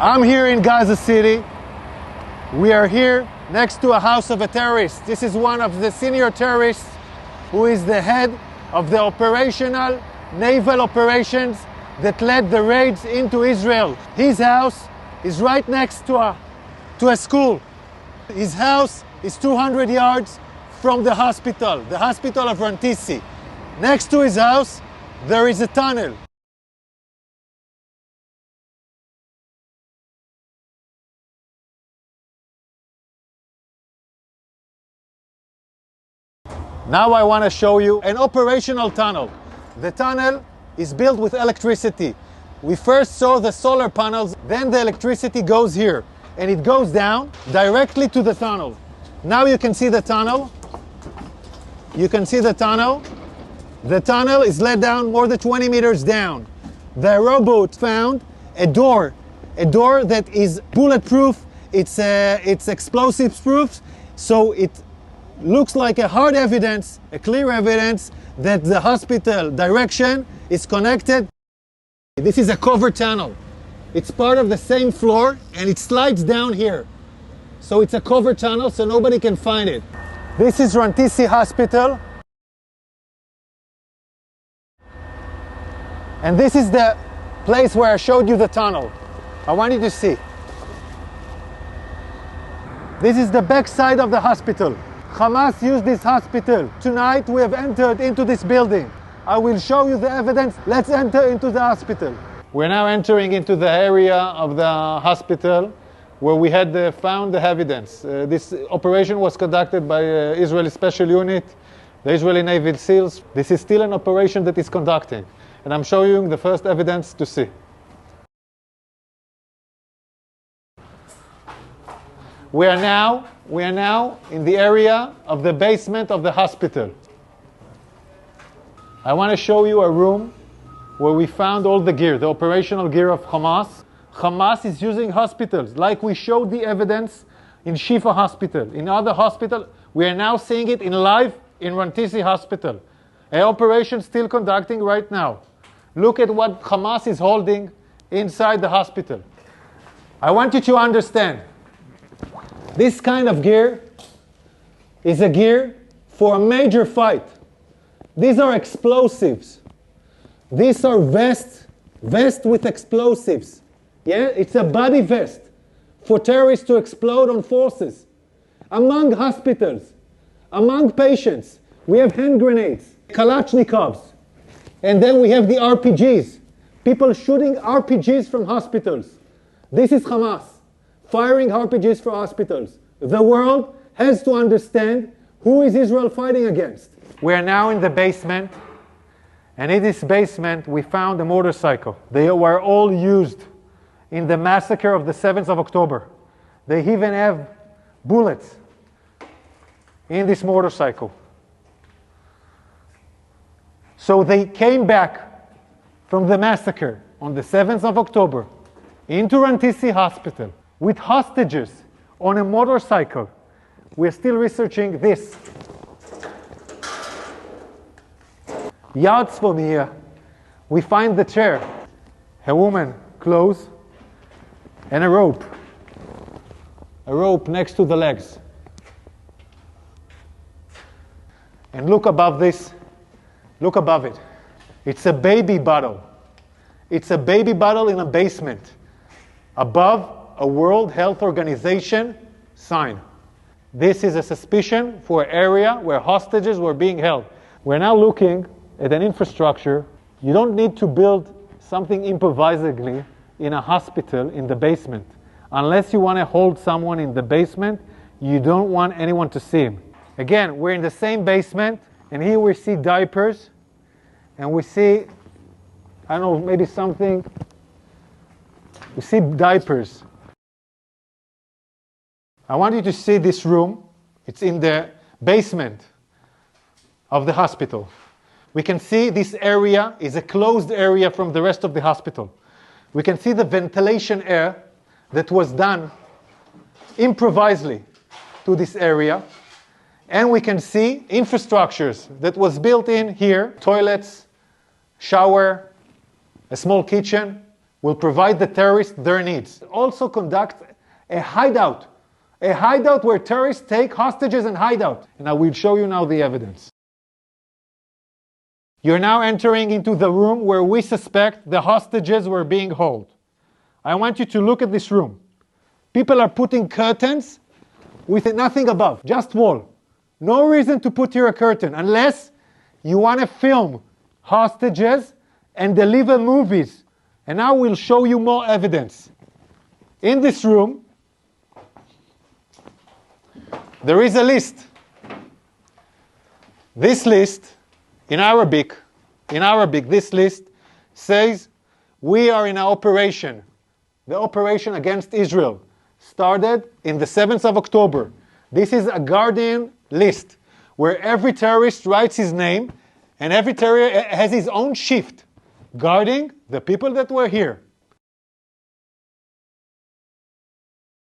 I'm here in Gaza City. We are here next to a house of a terrorist. This is one of the senior terrorists who is the head of the operational naval operations that led the raids into Israel. His house is right next to a school. His house is 200 yards from the hospital of Rantisi. Next to his house, there is a tunnel. Now I want to show you an operational tunnel. The tunnel is built with electricity. We first saw the solar panels, then the electricity goes here, and it goes down directly to the tunnel. Now you can see the tunnel. You can see the tunnel. The tunnel is let down more than 20 meters down. The robot found a door that is bulletproof. It's explosives proof, so it looks like a hard evidence, a clear evidence that the hospital direction is connected. This is a covered tunnel. It's part of the same floor and it slides down here. So it's a covered tunnel so nobody can find it. This is Rantisi Hospital. And this is the place where I showed you the tunnel. I want you to see. This is the back side of the hospital. Hamas used this hospital. Tonight we have entered into this building. I will show you the evidence. Let's enter into the hospital. We're now entering into the area of the hospital where we had found the evidence. This operation was conducted by Israeli Special Unit, the Israeli Navy SEALs. This is still an operation that is conducting. And I'm showing you the first evidence to see. We are now in the area of the basement of the hospital. I want to show you a room where we found all the gear, the operational gear of Hamas. Hamas is using hospitals, like we showed the evidence in Shifa Hospital. In other hospitals, we are now seeing it in live in Rantisi Hospital. An operation still conducting right now. Look at what Hamas is holding inside the hospital. I want you to understand. This kind of gear is a gear for a major fight. These are explosives. These are vests with explosives. Yeah, it's a body vest for terrorists to explode on forces. Among hospitals, among patients, we have hand grenades, Kalashnikovs, and then we have the RPGs. People shooting RPGs from hospitals. This is Hamas. Firing RPGs for hospitals. The world has to understand who is Israel fighting against. We are now in the basement, and in this basement we found a motorcycle. They were all used in the massacre of the 7th of October. They even have bullets in this motorcycle. So they came back from the massacre on the 7th of October into Rantisi Hospital with hostages on a motorcycle. We're still researching this. Yards from here, we find the chair, a woman, clothes, and a rope. A rope next to the legs. And look above this, look above it. It's a baby bottle. It's a baby bottle in a basement. Above a World Health Organization sign. This is a suspicion for an area where hostages were being held. We're now looking at an infrastructure. You don't need to build something improvisedly in a hospital in the basement. Unless you want to hold someone in the basement, you don't want anyone to see him. Again, we're in the same basement, and here we see diapers, and we see, I don't know, maybe something. We see diapers. I want you to see this room. It's in the basement of the hospital. We can see this area is a closed area from the rest of the hospital. We can see the ventilation air that was done improvisedly to this area. And we can see infrastructures that was built in here, toilets, shower, a small kitchen, will provide the terrorists their needs. Also conduct a hideout where terrorists take hostages and hide out. And I will show you now the evidence. You're now entering into the room where we suspect the hostages were being held. I want you to look at this room. People are putting curtains with nothing above, just wall. No reason to put here a curtain unless you want to film hostages and deliver movies. And now we'll show you more evidence. In this room, there is a list. This list, in Arabic, this list says, we are in an operation. The operation against Israel started in the 7th of October. This is a Guardian list where every terrorist writes his name and every terrorist has his own shift guarding the people that were here.